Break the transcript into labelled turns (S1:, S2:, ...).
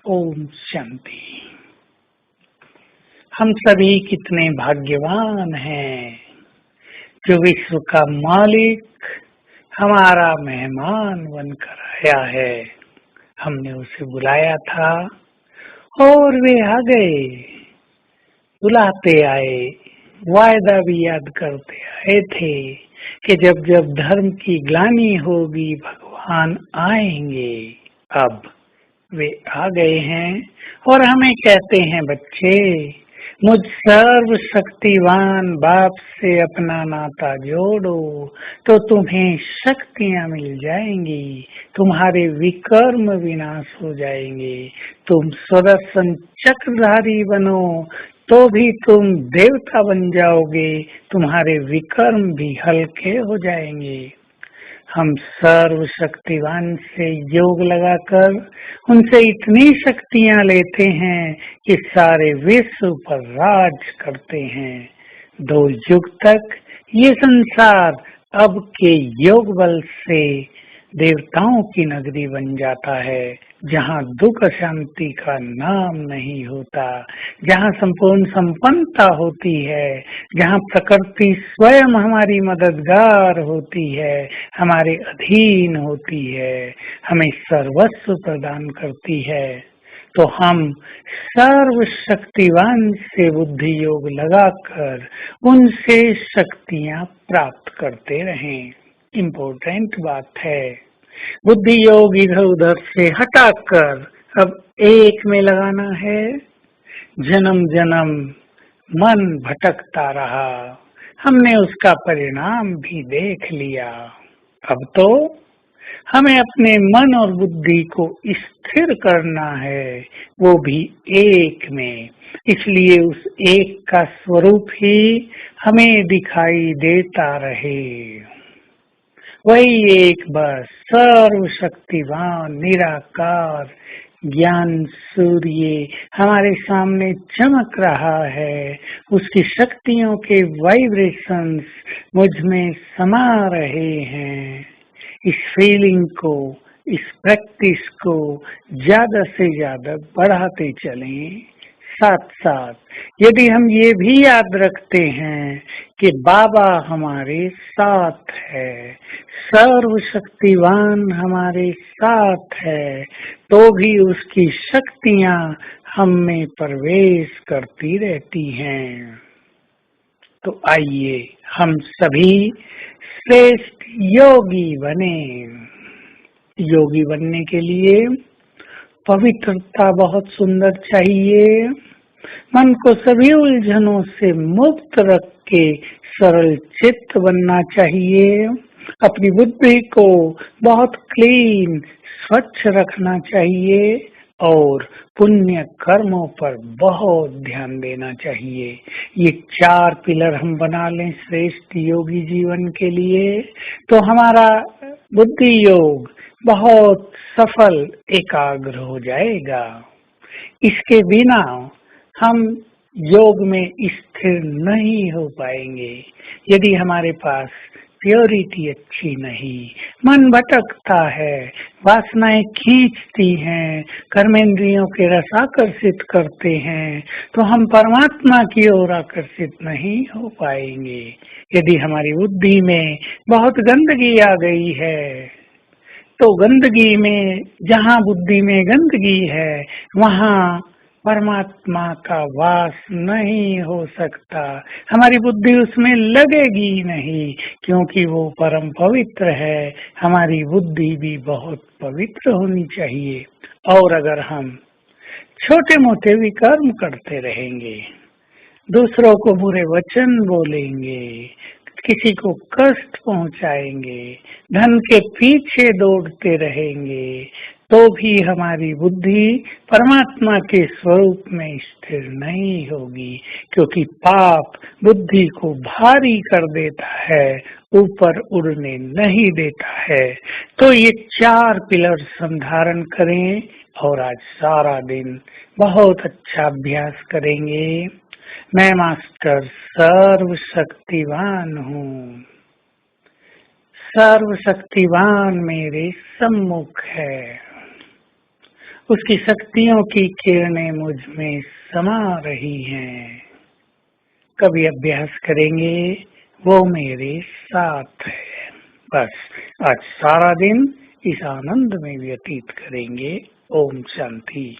S1: ओम शांति। हम सभी कितने भाग्यवान हैं जो विश्व का मालिक हमारा मेहमान बनकर आया है। हमने उसे बुलाया था और वे आ गए। बुलाते आए, वायदा भी याद करते आए थे कि जब जब धर्म की ग्लानि होगी भगवान आएंगे। अब वे आ गए हैं और हमें कहते हैं, बच्चे मुझ सर्व शक्तिवान बाप से अपना नाता जोड़ो तो तुम्हें शक्तियां मिल जाएंगी, तुम्हारे विकर्म विनाश हो जाएंगे, तुम सुदर्शन चक्रधारी बनो तो भी तुम देवता बन जाओगे, तुम्हारे विकर्म भी हल्के हो जाएंगे। हम सर्व शक्तिवान से योग लगाकर उनसे इतनी शक्तियां लेते हैं कि सारे विश्व पर राज करते हैं। 2 युग तक ये संसार अब के योग बल से देवताओं की नगरी बन जाता है, जहाँ दुख शांति का नाम नहीं होता, जहाँ संपूर्ण संपन्नता होती है, जहाँ प्रकृति स्वयं हमारी मददगार होती है, हमारे अधीन होती है, हमें सर्वस्व प्रदान करती है। तो हम सर्व शक्तिवान से बुद्धि योग लगाकर उनसे शक्तियां प्राप्त करते रहें। इम्पोर्टेंट बात है, बुद्धि योग इधर उधर से हटाकर अब एक में लगाना है। जन्म जन्म मन भटकता रहा, हमने उसका परिणाम भी देख लिया। अब तो हमें अपने मन और बुद्धि को स्थिर करना है, वो भी एक में। इसलिए उस एक का स्वरूप ही हमें दिखाई देता रहे। वही एक बस सर्वशक्तिवान निराकार ज्ञान सूर्य हमारे सामने चमक रहा है। उसकी शक्तियों के वाइब्रेशंस मुझ में समा रहे हैं। इस फीलिंग को, इस प्रैक्टिस को ज्यादा से ज्यादा बढ़ाते चलें। साथ साथ यदि हम ये भी याद रखते हैं कि बाबा हमारे साथ है, सर्वशक्तिवान हमारे साथ है, तो भी उसकी शक्तियां हम में प्रवेश करती रहती हैं। तो आइए हम सभी श्रेष्ठ योगी बने। योगी बनने के लिए पवित्रता बहुत सुंदर चाहिए। मन को सभी उलझनों से मुक्त रख के सरल चित्त बनना चाहिए। अपनी बुद्धि को बहुत क्लीन स्वच्छ रखना चाहिए और पुण्य कर्मों पर बहुत ध्यान देना चाहिए। ये 4 पिलर हम बना लें श्रेष्ठ योगी जीवन के लिए, तो हमारा बुद्धि योग बहुत सफल एकाग्र हो जाएगा। इसके बिना हम योग में स्थिर नहीं हो पाएंगे। यदि हमारे पास प्योरिटी अच्छी नहीं, मन भटकता है, वासनाएं खींचती हैं, कर्मेंद्रियों के रस आकर्षित करते हैं, तो हम परमात्मा की ओर आकर्षित नहीं हो पाएंगे। यदि हमारी बुद्धि में बहुत गंदगी आ गई है, तो गंदगी में, जहाँ बुद्धि में गंदगी है वहाँ परमात्मा का वास नहीं हो सकता। हमारी बुद्धि उसमें लगेगी नहीं, क्योंकि वो परम पवित्र है। हमारी बुद्धि भी बहुत पवित्र होनी चाहिए। और अगर हम छोटे मोटे विकर्म करते रहेंगे, दूसरों को बुरे वचन बोलेंगे, किसी को कष्ट पहुंचाएंगे, धन के पीछे दौड़ते रहेंगे, तो भी हमारी बुद्धि परमात्मा के स्वरूप में स्थिर नहीं होगी, क्योंकि पाप बुद्धि को भारी कर देता है, ऊपर उड़ने नहीं देता है। तो ये 4 पिलर संधारण करें और आज सारा दिन बहुत अच्छा अभ्यास करेंगे। मैं मास्टर सर्वशक्तिवान हूँ, सर्वशक्तिवान मेरे सम्मुख है। उसकी शक्तियों की किरणें मुझ में समा रही हैं। कभी अभ्यास करेंगे, वो मेरे साथ है। बस आज सारा दिन इस आनंद में व्यतीत करेंगे। ओम शांति।